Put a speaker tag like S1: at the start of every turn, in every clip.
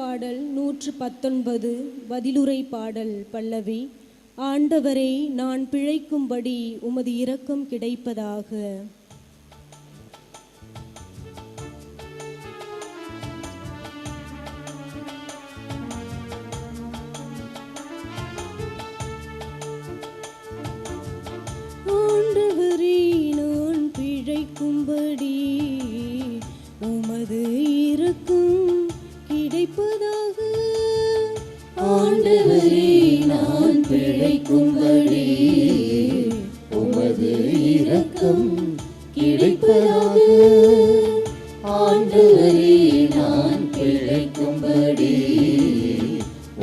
S1: பாடல் 119 பதிலுரை பாடல் பல்லவி. ஆண்டவரே, நான் பிழைக்கும்படி உமது இரக்கம் கிடைப்பதாக. ஆண்டவரே, நான் பிழைக்கும்படி உமது இரக்கம் கிடைப்பதாக.
S2: ஆண்டவரே, நான் பிழைக்கும்படி உமது இரக்கம் கிடைப்பதாக. ஆண்டவரே, நான் பிழைக்கும்படி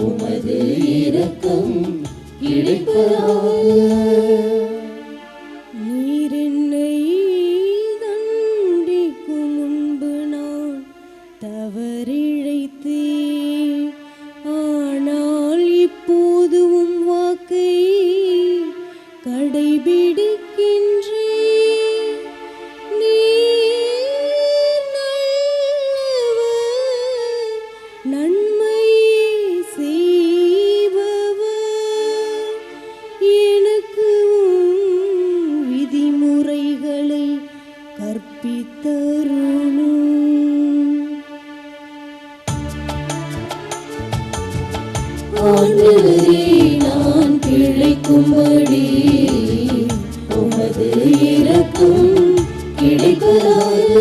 S2: உமது இரக்கம் கிடைப்பதாக.
S1: நீர் என்னை தண்டிக்கும் முன்பு நான் தவறிழைத்தேன். ஆனால் இப்போது உம் வாக்கை கடைபிடிக்கின்றேன். நீர் நல்லவர், நன்மை செய்பவர். எனக்கு உம் விதிமுறைகளை கற்பித்தருளும்.
S2: ஆண்டவரே, நான் பிழைக்கும்படி உமது இரக்கம் கிடைப்பதாக.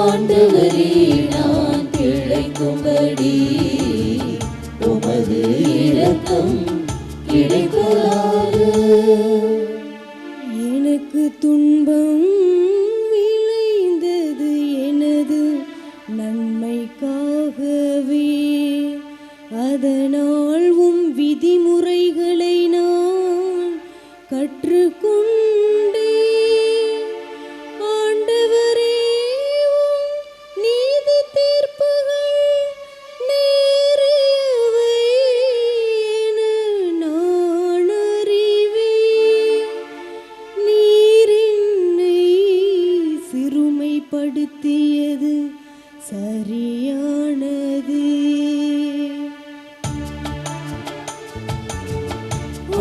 S2: ஆண்டவரே, நான் பிழைக்கும்படி உமது இரக்கம் கிடைப்பதாக.
S1: எனக்கு துன்பம் விளைந்தது எனது நன்மைக்காகவே. அதனால் உம் விதிமுறைகளை நான் கற்றுக்கொண்டேன். ஆண்டவரே, உம் நீதி தீர்ப்புகள் நேரியவை என நான் அறிவேன். நீர் என்னை சிறுமைப்படுத்தியது சரியானது.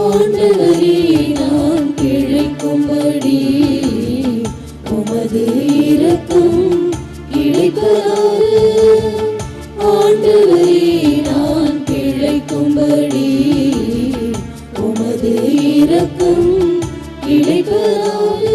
S2: ஆண்டவரே, நான் பிழைக்கும்படி உமது இரக்கம் கிடைப்பதாக. ஆண்டவரே, நான் பிழைக்கும்படி உமது இரக்கம் கிடைப்பதாக.